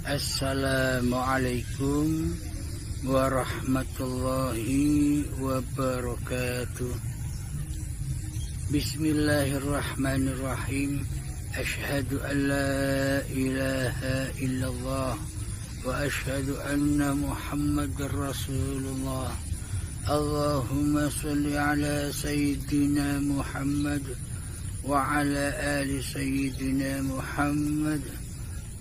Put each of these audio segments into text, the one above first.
Assalamualaikum warahmatullahi wabarakatuh. Bismillahirrahmanirrahim. Ashhadu an la ilaha illallah wa ashhadu anna Muhammadar Rasulullah. Allahumma salli ala sayyidina Muhammad wa ala ali sayyidina Muhammad.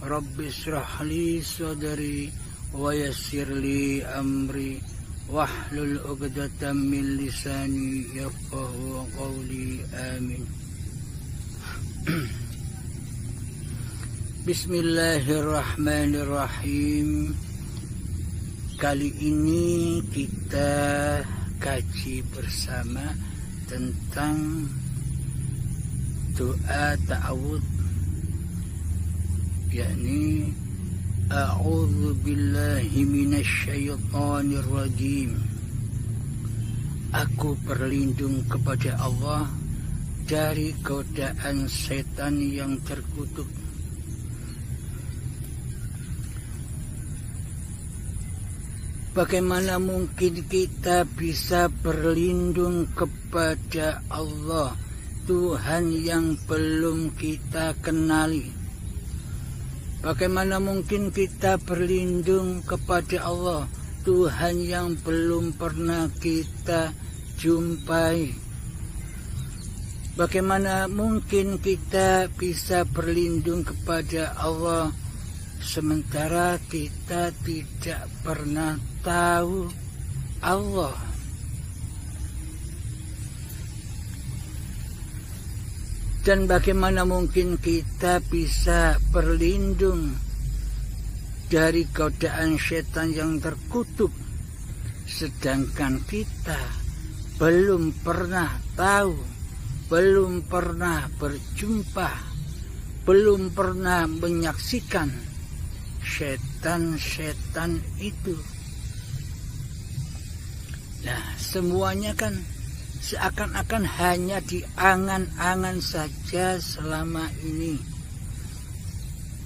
Rabbi shrah li sadri wa yassir li amri wahlul 'uqdatam min lisani yafqahu qawli. Amin. Bismillahirrahmanirrahim. Kali ini kita kaji bersama tentang doa ta'awudz, yakni a'udzu billahi minasyaitonir rajim. Aku berlindung kepada Allah dari godaan setan yang terkutuk. Bagaimana mungkin kita bisa berlindung kepada Allah, Tuhan yang belum kita kenali? Bagaimana mungkin kita berlindung kepada Allah, Tuhan yang belum pernah kita jumpai? Bagaimana mungkin kita bisa berlindung kepada Allah sementara kita tidak pernah tahu Allah? Dan bagaimana mungkin kita bisa berlindung dari godaan setan yang terkutuk sedangkan kita belum pernah tahu, belum pernah berjumpa, belum pernah menyaksikan setan-setan itu? Nah, semuanya kan seakan-akan hanya di angan-angan saja selama ini.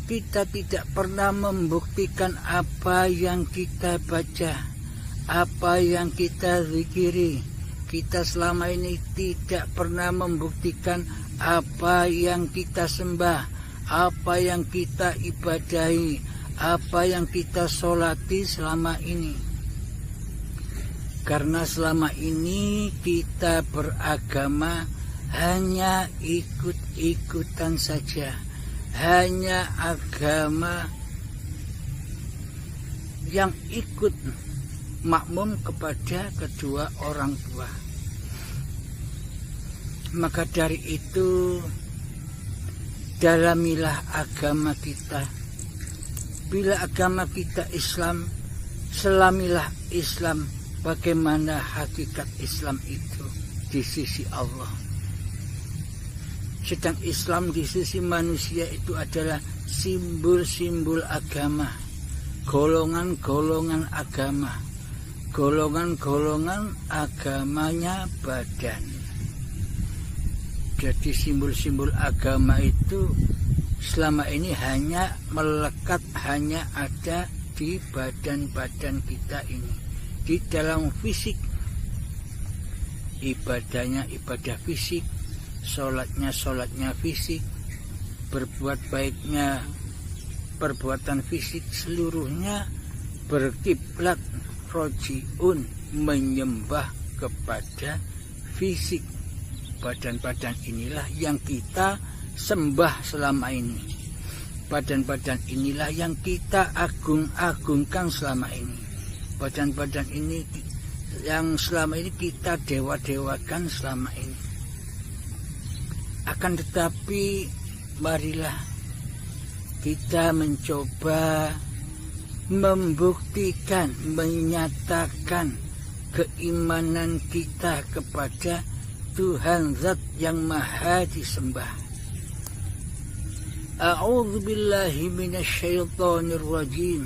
Kita tidak pernah membuktikan apa yang kita baca, apa yang kita zikiri. Kita selama ini tidak pernah membuktikan apa yang kita sembah, apa yang kita ibadahi, apa yang kita sholati selama ini. Karena selama ini kita beragama hanya ikut-ikutan saja, hanya agama yang ikut makmum kepada kedua orang tua. Maka dari itu, dalamilah agama kita. Bila agama kita Islam, selamilah Islam. Bagaimana hakikat Islam itu di sisi Allah. Sedang Islam di sisi manusia itu adalah simbol-simbol agama, golongan-golongan agama, golongan-golongan agamanya badan. Jadi simbol-simbol agama itu selama ini hanya melekat, hanya ada di badan-badan kita ini. Di dalam fisik, ibadahnya ibadah fisik, sholatnya fisik, berbuat baiknya perbuatan fisik, seluruhnya berkiblat rojiun, menyembah kepada fisik. Badan-badan inilah yang kita sembah selama ini. Badan-badan inilah yang kita agung-agungkan selama ini. Badan-badan ini yang selama ini kita dewa-dewakan selama ini. Akan tetapi marilah kita mencoba membuktikan, menyatakan keimanan kita kepada Tuhan Zat yang Maha disembah. A'udzu billahi minasyaitonir rajim.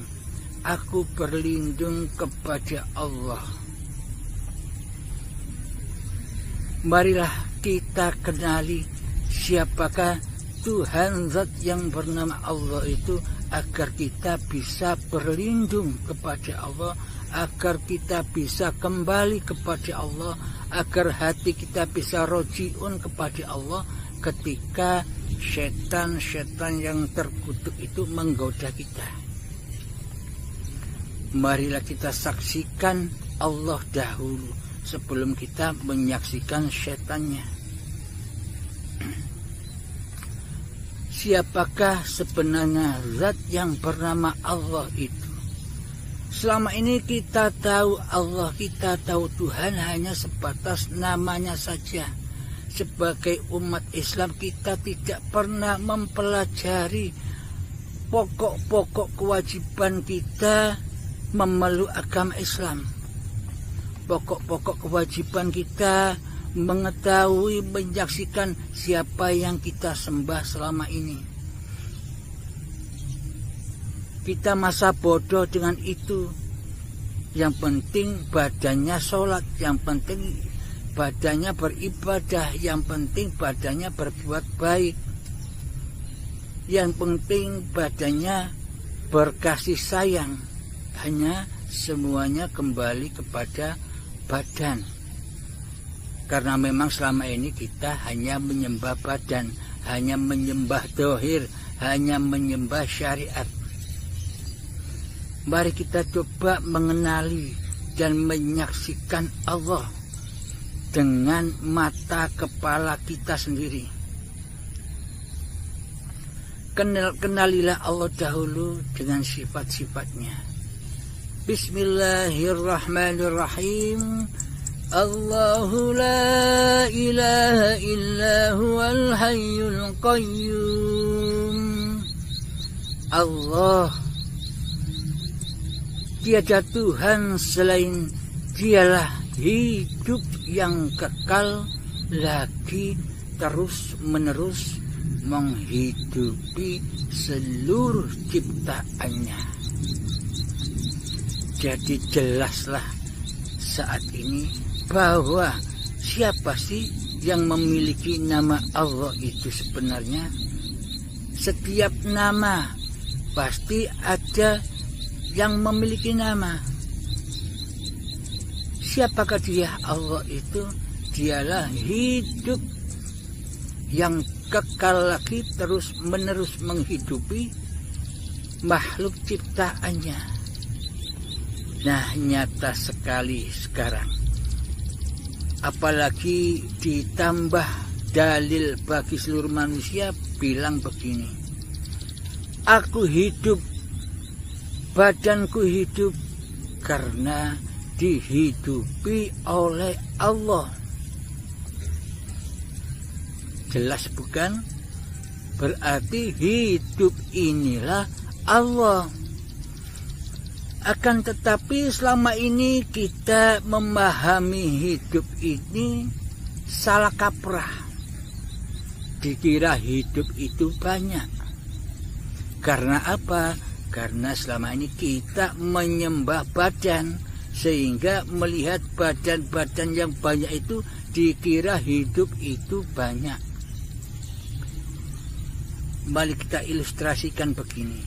Aku berlindung kepada Allah. Marilah kita kenali siapakah Tuhan Zat yang bernama Allah itu agar kita bisa berlindung kepada Allah, agar kita bisa kembali kepada Allah, agar hati kita bisa rojiun kepada Allah ketika setan-setan yang terkutuk itu menggoda kita. Marilah kita saksikan Allah dahulu sebelum kita menyaksikan setannya. Siapakah sebenarnya zat yang bernama Allah itu? Selama ini kita tahu Allah, kita tahu Tuhan hanya sebatas namanya saja. Sebagai umat Islam kita tidak pernah mempelajari pokok-pokok kewajiban kita memeluk agama Islam. Pokok-pokok kewajiban kita mengetahui, menyaksikan siapa yang kita sembah selama ini. Kita masa bodoh dengan itu. Yang penting badannya sholat, yang penting badannya beribadah, yang penting badannya berbuat baik, yang penting badannya berkasih sayang. Hanya semuanya kembali kepada badan. Karena memang selama ini kita hanya menyembah badan, hanya menyembah dohir, hanya menyembah syariat. Mari kita coba mengenali dan menyaksikan Allah dengan mata kepala kita sendiri. Kenalilah Allah dahulu dengan sifat-sifatnya. Bismillahirrahmanirrahim. Allahu la ilaha illa huwal hayyul qayyum. Allah, tiada Tuhan selain Dialah hidup yang kekal, lagi terus menerus menghidupi seluruh ciptaannya. Jadi jelaslah saat ini bahwa siapa sih yang memiliki nama Allah itu sebenarnya? Setiap nama pasti ada yang memiliki nama. Siapakah dia? Allah itu dialah hidup yang kekal lagi terus menerus menghidupi makhluk ciptaannya. Nah, nyata sekali sekarang. Apalagi ditambah dalil bagi seluruh manusia bilang begini, aku hidup, badanku hidup karena dihidupi oleh Allah. Jelas bukan? Berarti hidup inilah Allah. Akan tetapi selama ini kita memahami hidup ini salah kaprah. Dikira hidup itu banyak. Karena apa? Karena selama ini kita menyembah badan, sehingga melihat badan-badan yang banyak itu dikira hidup itu banyak. Mari kita ilustrasikan begini.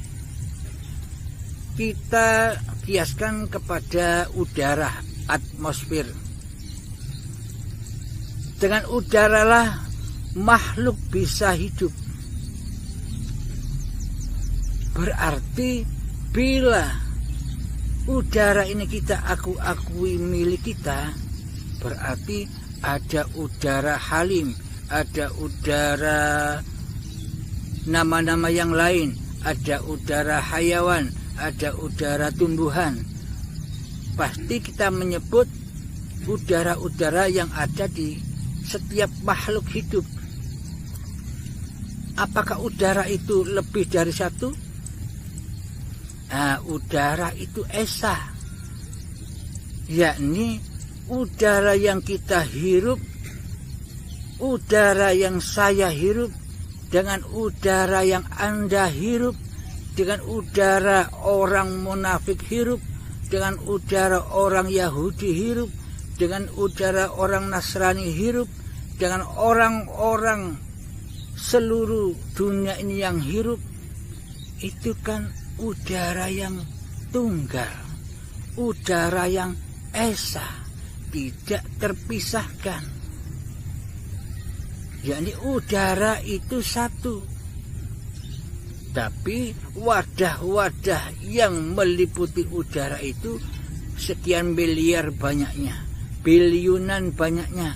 Kita kiaskan kepada udara, atmosfer. Dengan udaralah makhluk bisa hidup. Berarti bila udara ini kita akui milik kita, berarti ada udara halim, ada udara nama-nama yang lain, ada udara hayawan, ada udara tumbuhan. Pasti kita menyebut udara-udara yang ada di setiap makhluk hidup. Apakah udara itu lebih dari satu? Nah, udara itu esa, yakni udara yang kita hirup, udara yang saya hirup, dengan udara yang Anda hirup, dengan udara orang munafik hirup, dengan udara orang Yahudi hirup, dengan udara orang Nasrani hirup, dengan orang-orang seluruh dunia ini yang hirup, itu kan udara yang tunggal, udara yang esa, tidak terpisahkan. Yakni udara itu satu, tapi wadah-wadah yang meliputi udara itu sekian miliar banyaknya, biliunan banyaknya.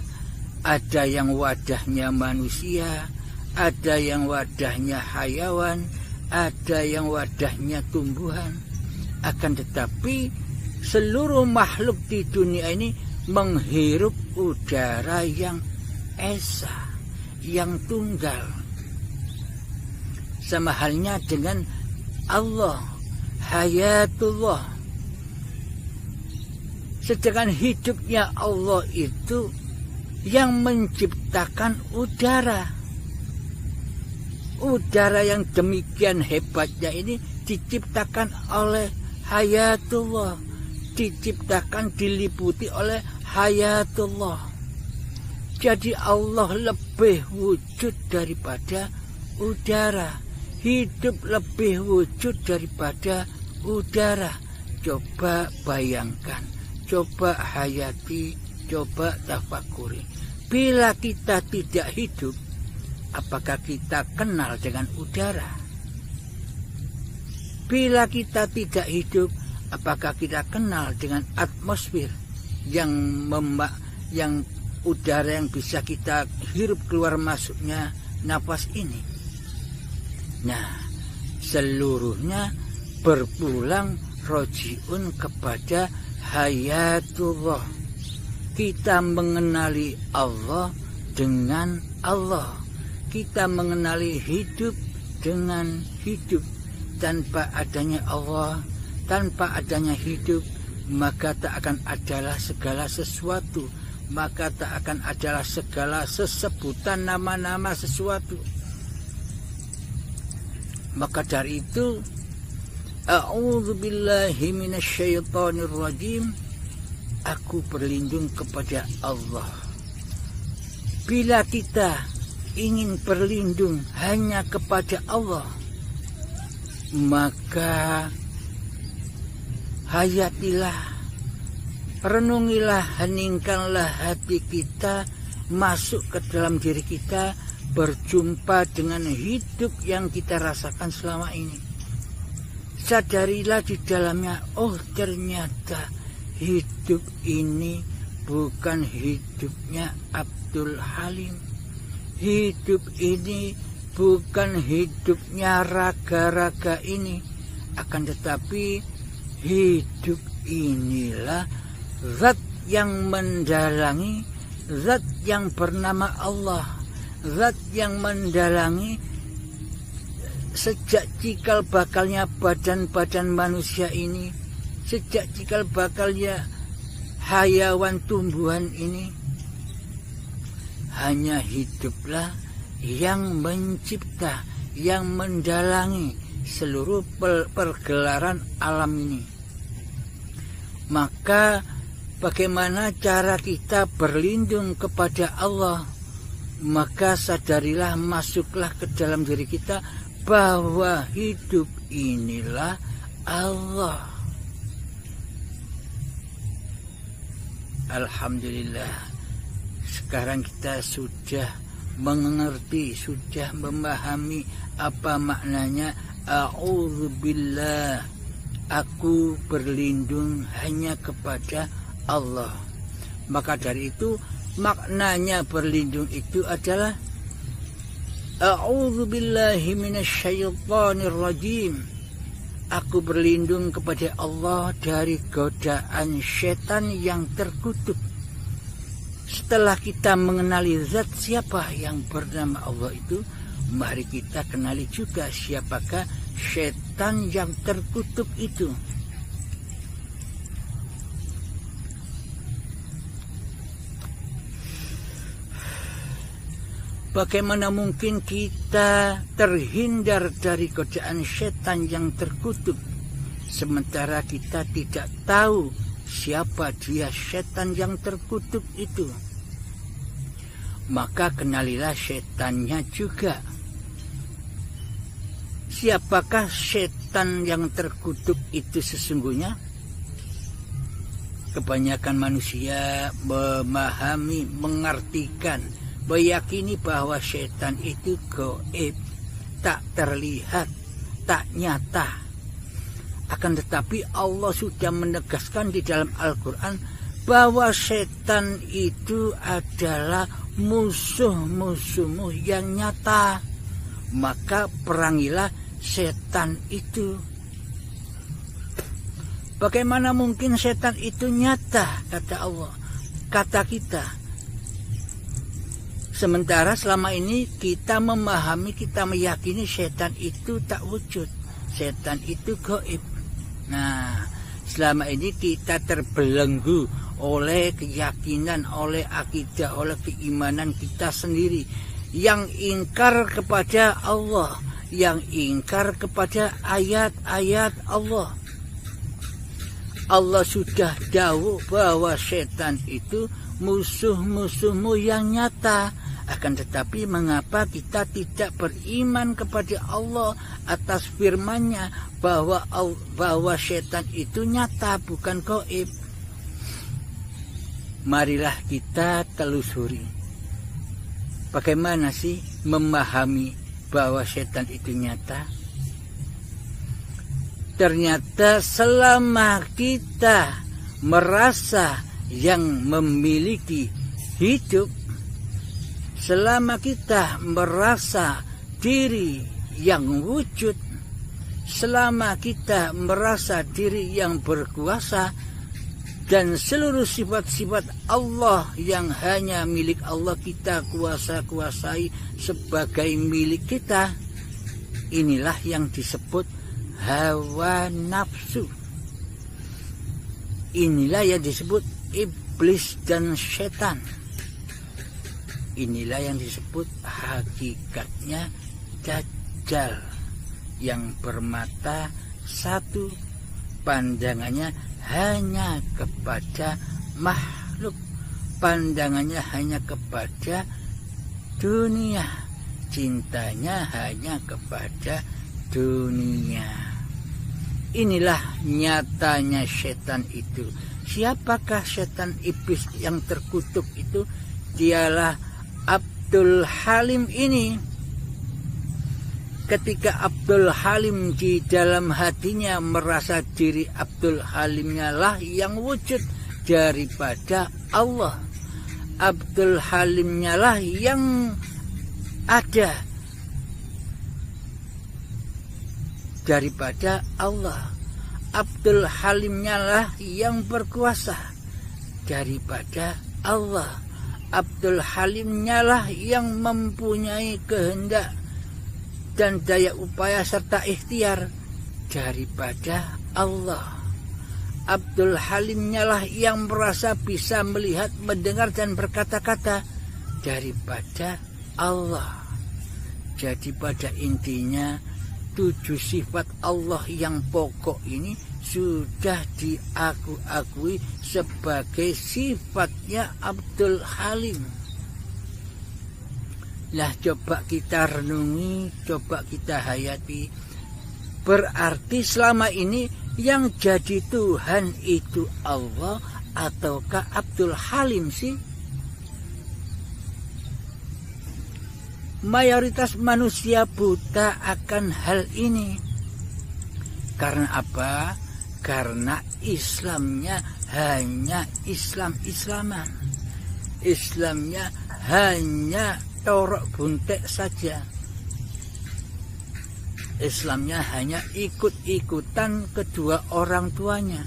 Ada yang wadahnya manusia, ada yang wadahnya hayawan, ada yang wadahnya tumbuhan. Akan tetapi seluruh makhluk di dunia ini menghirup udara yang esa, yang tunggal. Sama halnya dengan Allah, hayatullah. Sedangkan hidupnya Allah itu yang menciptakan udara. Udara yang demikian hebatnya ini diciptakan oleh hayatullah, diciptakan, diliputi oleh hayatullah. Jadi Allah lebih wujud daripada udara, hidup lebih wujud daripada udara. Coba bayangkan, coba hayati, coba tafakuri. Bila kita tidak hidup, apakah kita kenal dengan udara? Bila kita tidak hidup, apakah kita kenal dengan atmosfer yang udara yang bisa kita hirup keluar masuknya nafas ini? Nah, seluruhnya berpulang rojiun kepada hayatullah. Kita mengenali Allah dengan Allah. Kita mengenali hidup dengan hidup. Tanpa adanya Allah, tanpa adanya hidup, maka tak akan adalah segala sesuatu. Maka tak akan adalah segala sesebutan nama-nama sesuatu. Maka dari itu, a'udzubillahi minasyaitonirrajim, aku berlindung kepada Allah. Bila kita ingin berlindung hanya kepada Allah, maka hayatilah, renungilah, heningkanlah hati kita, masuk ke dalam diri kita, berjumpa dengan hidup yang kita rasakan selama ini. Sadarilah di dalamnya, oh ternyata hidup ini bukan hidupnya Abdul Halim. Hidup ini bukan hidupnya raga-raga ini. Akan tetapi hidup inilah zat yang mendalangi, zat yang bernama Allah, zat yang mendalangi sejak cikal bakalnya badan-badan manusia ini, sejak cikal bakalnya hayawan tumbuhan ini. Hanya hiduplah yang mencipta, yang mendalangi seluruh pergelaran alam ini. Maka bagaimana cara kita berlindung kepada Allah? Maka sadarilah, masuklah ke dalam diri kita bahwa hidup inilah Allah. Alhamdulillah, sekarang kita sudah mengerti, sudah memahami apa maknanya a'udzubillah, aku berlindung hanya kepada Allah. Maka dari itu maknanya berlindung itu adalah a'udzubillahi minasyaitonirrajim, aku berlindung kepada Allah dari godaan setan yang terkutuk. Setelah kita mengenali zat siapa yang bernama Allah itu, mari kita kenali juga siapakah setan yang terkutuk itu. Bagaimana mungkin kita terhindar dari godaan setan yang terkutuk, sementara kita tidak tahu siapa dia setan yang terkutuk itu? Maka kenalilah setannya juga. Siapakah setan yang terkutuk itu sesungguhnya? Kebanyakan manusia memahami, mengartikan, meyakini bahwa setan itu gaib, tak terlihat, tak nyata. Akan tetapi Allah sudah menegaskan di dalam Al-Quran bahwa setan itu adalah musuh-musuhmu yang nyata. Maka perangilah setan itu. Bagaimana mungkin setan itu nyata, kata Allah, kata kita. Sementara selama ini kita memahami, kita meyakini setan itu tak wujud, setan itu gaib. Nah, selama ini kita terbelenggu oleh keyakinan, oleh akidah, oleh keimanan kita sendiri yang ingkar kepada Allah, yang ingkar kepada ayat-ayat Allah. Allah sudah dawuh bahwa setan itu musuh-musuhmu yang nyata. Akan tetapi mengapa kita tidak beriman kepada Allah atas firman-Nya bahwa setan itu nyata, bukan gaib? Marilah kita telusuri. Bagaimana sih memahami bahwa setan itu nyata? Ternyata selama kita merasa yang memiliki hidup, selama kita merasa diri yang wujud, selama kita merasa diri yang berkuasa, dan seluruh sifat-sifat Allah yang hanya milik Allah kita kuasai sebagai milik kita, inilah yang disebut hawa nafsu. Inilah yang disebut iblis dan setan. Inilah yang disebut hakikatnya Dajjal, yang bermata satu, pandangannya hanya kepada makhluk, pandangannya hanya kepada dunia, cintanya hanya kepada dunia. Inilah nyatanya setan itu. Siapakah setan iblis yang terkutuk itu? Dialah Abdul Halim ini. Ketika Abdul Halim di dalam hatinya merasa diri Abdul Halimnya lah yang wujud daripada Allah, Abdul Halimnya lah yang ada daripada Allah, Abdul Halimnya lah yang berkuasa daripada Allah, Abdul Halimnya lah yang mempunyai kehendak dan daya upaya serta ikhtiar daripada Allah. Abdul Halimnya lah yang merasa bisa melihat, mendengar dan berkata-kata daripada Allah. Jadi pada intinya 7 sifat Allah yang pokok ini sudah diakui sebagai sifatnya Abdul Halim. Lah coba kita renungi, coba kita hayati. Berarti selama ini yang jadi Tuhan itu Allah ataukah Abdul Halim sih? Mayoritas manusia buta akan hal ini. Karena apa? Karena Islamnya hanya Islam-Islaman. Islamnya hanya torok buntek saja. Islamnya hanya ikut-ikutan kedua orang tuanya.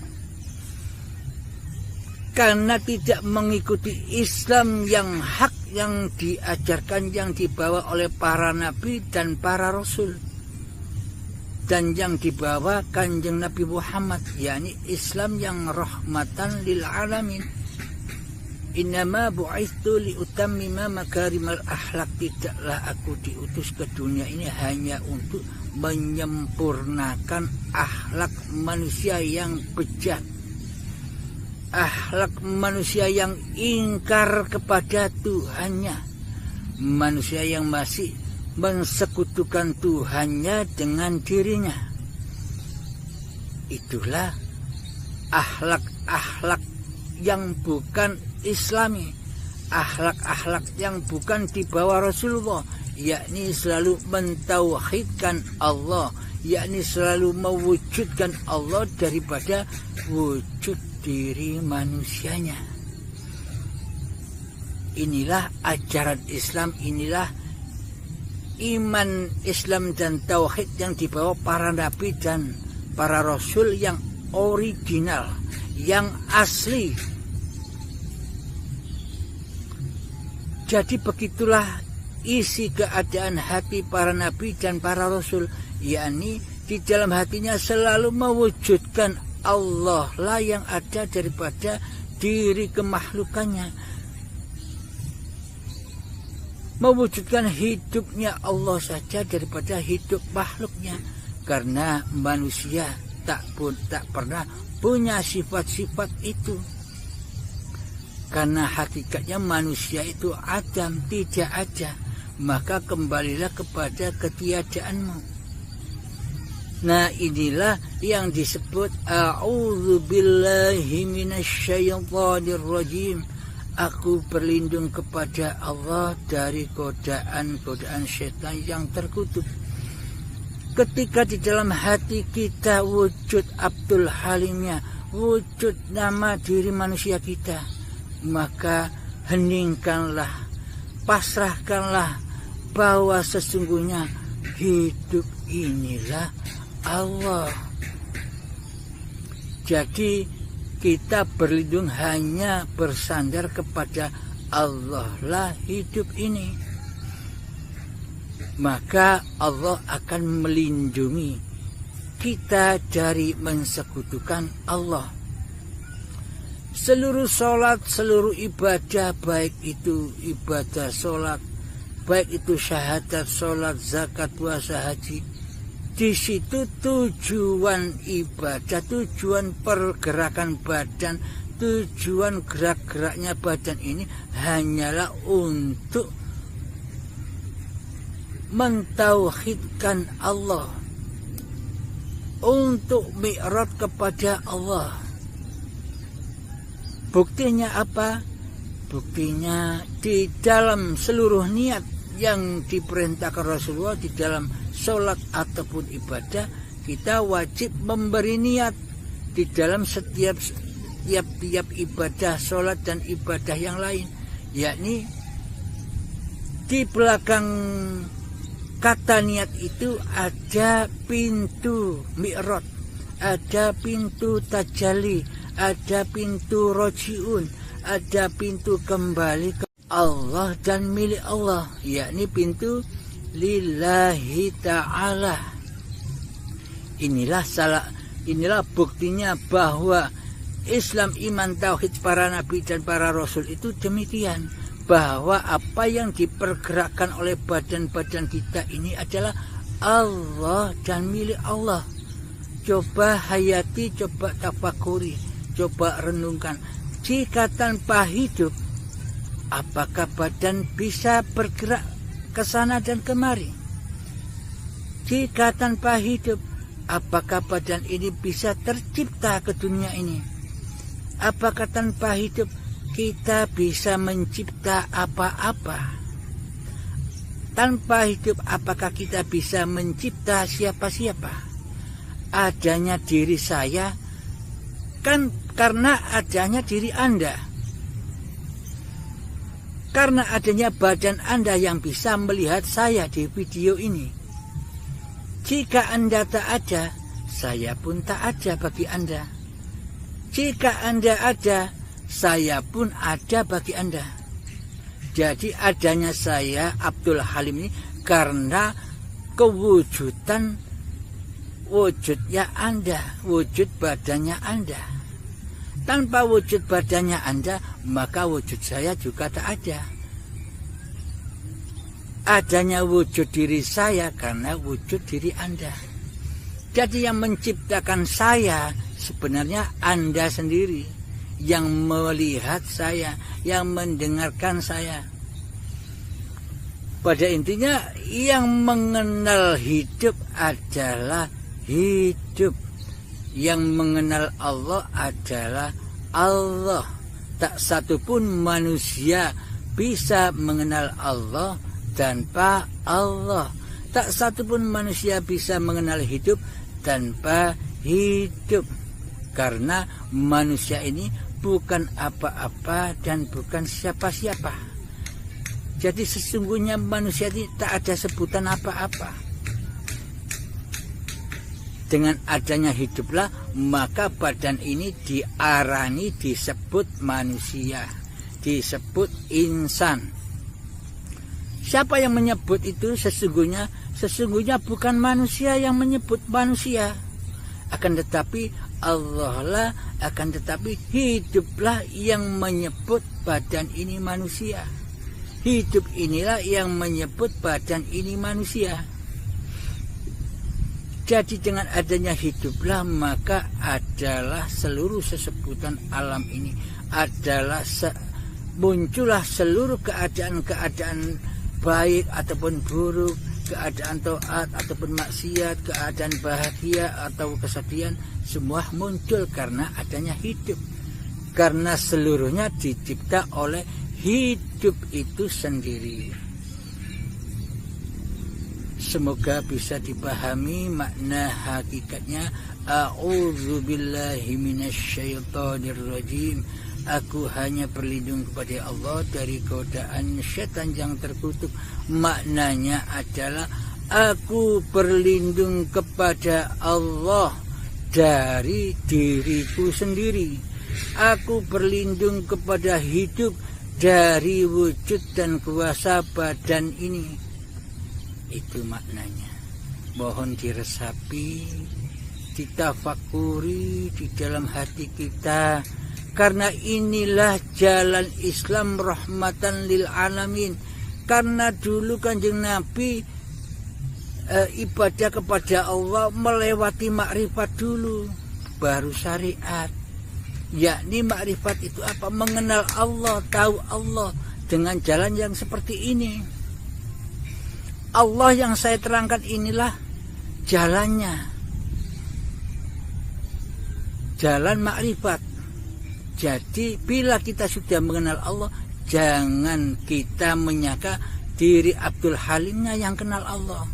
Karena tidak mengikuti Islam yang hak, yang diajarkan, yang dibawa oleh para nabi dan para rasul, dan yang dibawa Kanjeng Nabi Muhammad, yakni Islam yang rahmatan lil alamin. Innama bu'itsu liutammima makarimal akhlak. Tidaklah aku diutus ke dunia ini hanya untuk menyempurnakan akhlak manusia yang bejat, akhlak manusia yang ingkar kepada Tuhannya, manusia yang masih mensekutukan Tuhannya dengan dirinya. Itulah akhlak-akhlak yang bukan Islami, akhlak-akhlak yang bukan di bawah Rasulullah, yakni selalu mentauhidkan Allah, yakni selalu mewujudkan Allah daripada wujud diri manusianya. Inilah ajaran Islam, inilah iman Islam dan tauhid yang dibawa para nabi dan para rasul yang original, yang asli. Jadi begitulah isi keadaan hati para nabi dan para rasul, yakni di dalam hatinya selalu mewujudkan Allah lah yang ada daripada diri kemakhlukannya, mewujudkan hidupnya Allah saja daripada hidup makhluknya, karena manusia tak pernah punya sifat-sifat itu. Karena hakikatnya manusia itu adam, tidak ada, maka kembalilah kepada ketiadaanmu. Nah, inilah yang disebut a'udzubillahi minasyaitonirrajim. Aku berlindung kepada Allah dari godaan-godaan setan yang terkutuk. Ketika di dalam hati kita wujud Abdul Halimnya, wujud nama diri manusia kita, maka heningkanlah, pasrahkanlah bahwa sesungguhnya hidup inilah Allah. Jadi kita berlindung hanya bersandar kepada Allah lah hidup ini, maka Allah akan melindungi kita dari mensekutukan Allah. Seluruh sholat, seluruh ibadah, baik itu ibadah sholat, baik itu syahadat, sholat, zakat, puasa, haji, di situ tujuan ibadah, tujuan pergerakan badan, tujuan gerak-geraknya badan ini hanyalah untuk mentauhidkan Allah, untuk mi'raj kepada Allah. Buktinya apa? Buktinya di dalam seluruh niat yang diperintahkan Rasulullah, di dalam sholat ataupun ibadah, kita wajib memberi niat di dalam setiap ibadah, sholat dan ibadah yang lain, yakni di belakang kata niat itu ada pintu mi'raj, ada pintu tajalli, ada pintu rojiun, ada pintu kembali ke Allah dan milik Allah, yakni pintu lillahi ta'ala. Inilah buktinya bahwa Islam, iman, tauhid para nabi dan para rasul itu demikian, bahwa apa yang dipergerakkan oleh badan-badan kita ini adalah Allah dan milik Allah. Coba hayati, coba tafakuri, coba renungkan. Jika tanpa hidup, apakah badan bisa bergerak ke sana dan kemari? Jika tanpa hidup, apakah badan ini bisa tercipta ke dunia ini? Apakah tanpa hidup kita bisa mencipta apa-apa? Tanpa hidup, apakah kita bisa mencipta siapa-siapa? Adanya diri saya kan karena adanya diri Anda, karena adanya badan Anda yang bisa melihat saya di video ini. Jika Anda tak ada, saya pun tak ada bagi Anda. Jika Anda ada, saya pun ada bagi Anda. Jadi adanya saya Abdul Halim ini karena kewujudan wujudnya Anda, wujud badannya Anda. Tanpa wujud badannya Anda, maka wujud saya juga tak ada. Adanya wujud diri saya karena wujud diri Anda. Jadi yang menciptakan saya sebenarnya Anda sendiri, yang melihat saya, yang mendengarkan saya. Pada intinya yang mengenal hidup adalah hidup. Yang mengenal Allah adalah Allah. Tak satupun manusia bisa mengenal Allah tanpa Allah. Tak satupun manusia bisa mengenal hidup tanpa hidup. Karena manusia ini bukan apa-apa dan bukan siapa-siapa. Jadi sesungguhnya manusia ini tak ada sebutan apa-apa. Dengan adanya hiduplah, maka badan ini diarani, disebut manusia, disebut insan. Siapa yang menyebut itu sesungguhnya bukan manusia yang menyebut manusia. Akan tetapi Allah lah, akan tetapi hiduplah yang menyebut badan ini manusia. Hidup inilah yang menyebut badan ini manusia. Jadi dengan adanya hiduplah, maka adalah seluruh sesebutan alam ini adalah muncullah seluruh keadaan-keadaan baik ataupun buruk, keadaan taat ataupun maksiat, keadaan bahagia atau kesedihan, semua muncul karena adanya hidup. Karena seluruhnya dicipta oleh hidup itu sendiri. Semoga bisa dipahami makna hakikatnya. A'udzubillahi minasyaitonirrajim. Aku hanya berlindung kepada Allah dari godaan setan yang terkutuk. Maknanya adalah aku berlindung kepada Allah dari diriku sendiri. Aku berlindung kepada hidup dari wujud dan kuasa badan ini. Itu maknanya. Mohon diresapi, ditafakuri di dalam hati kita. Karena inilah jalan Islam rahmatan lil alamin. Karena dulu Kanjeng Nabi ibadah kepada Allah melewati makrifat dulu, baru syariat. Yakni makrifat itu apa? Mengenal Allah, tahu Allah dengan jalan yang seperti ini. Allah yang saya terangkan inilah jalannya. Jalan makrifat. Jadi bila kita sudah mengenal Allah, jangan kita menyangka diri Abdul Halimnya yang kenal Allah.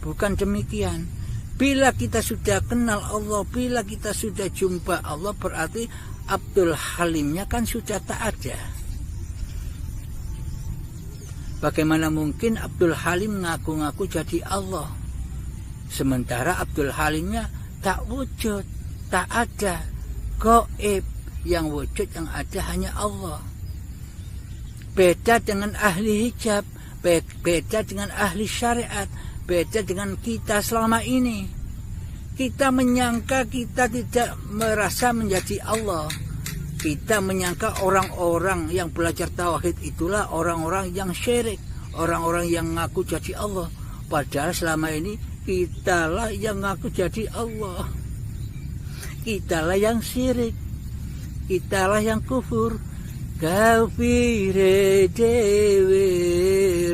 Bukan demikian. Bila kita sudah kenal Allah, bila kita sudah jumpa Allah, berarti Abdul Halimnya kan sudah tak ada. Bagaimana mungkin Abdul Halim ngaku-ngaku jadi Allah, sementara Abdul Halimnya tak wujud, tak ada, gaib. Yang wujud yang ada hanya Allah. Beda dengan ahli hijab, beda dengan ahli syariat, beda dengan kita selama ini. Kita menyangka kita tidak merasa menjadi Allah. Kita menyangka orang-orang yang belajar tauhid itulah orang-orang yang syirik, orang-orang yang ngaku jadi Allah. Padahal selama ini kitalah yang ngaku jadi Allah. Kitalah yang syirik, kitalah yang kufur. Kafire dewe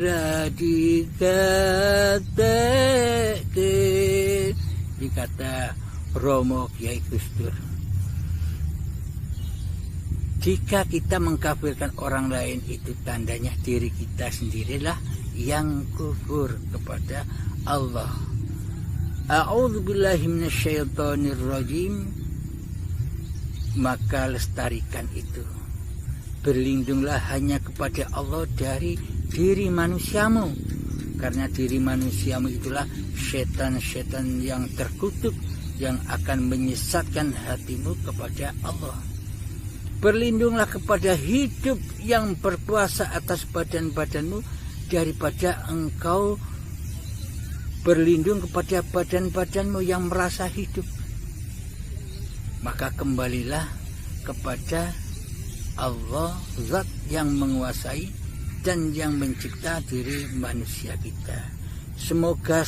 radikateke, dikata Romo Kiai Gusdur. Jika kita mengkafirkan orang lain, itu tandanya diri kita sendirilah yang kufur kepada Allah. A'udzubillahi minasyaitonirrajim. Maka lestarikan itu. Berlindunglah hanya kepada Allah dari diri manusiamu. Karena diri manusiamu itulah setan-setan yang terkutuk yang akan menyesatkan hatimu kepada Allah. Berlindunglah kepada hidup yang berkuasa atas badan-badanmu daripada engkau berlindung kepada badan-badanmu yang merasa hidup. Maka kembalilah kepada Allah, zat yang menguasai dan yang mencipta diri manusia kita. Semoga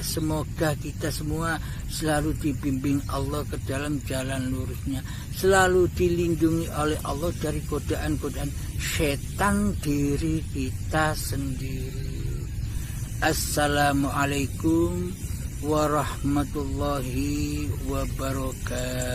semoga kita semua selalu dibimbing Allah ke dalam jalan lurusnya, selalu dilindungi oleh Allah dari godaan-godaan setan diri kita sendiri. Assalamualaikum warahmatullahi wabarakatuh.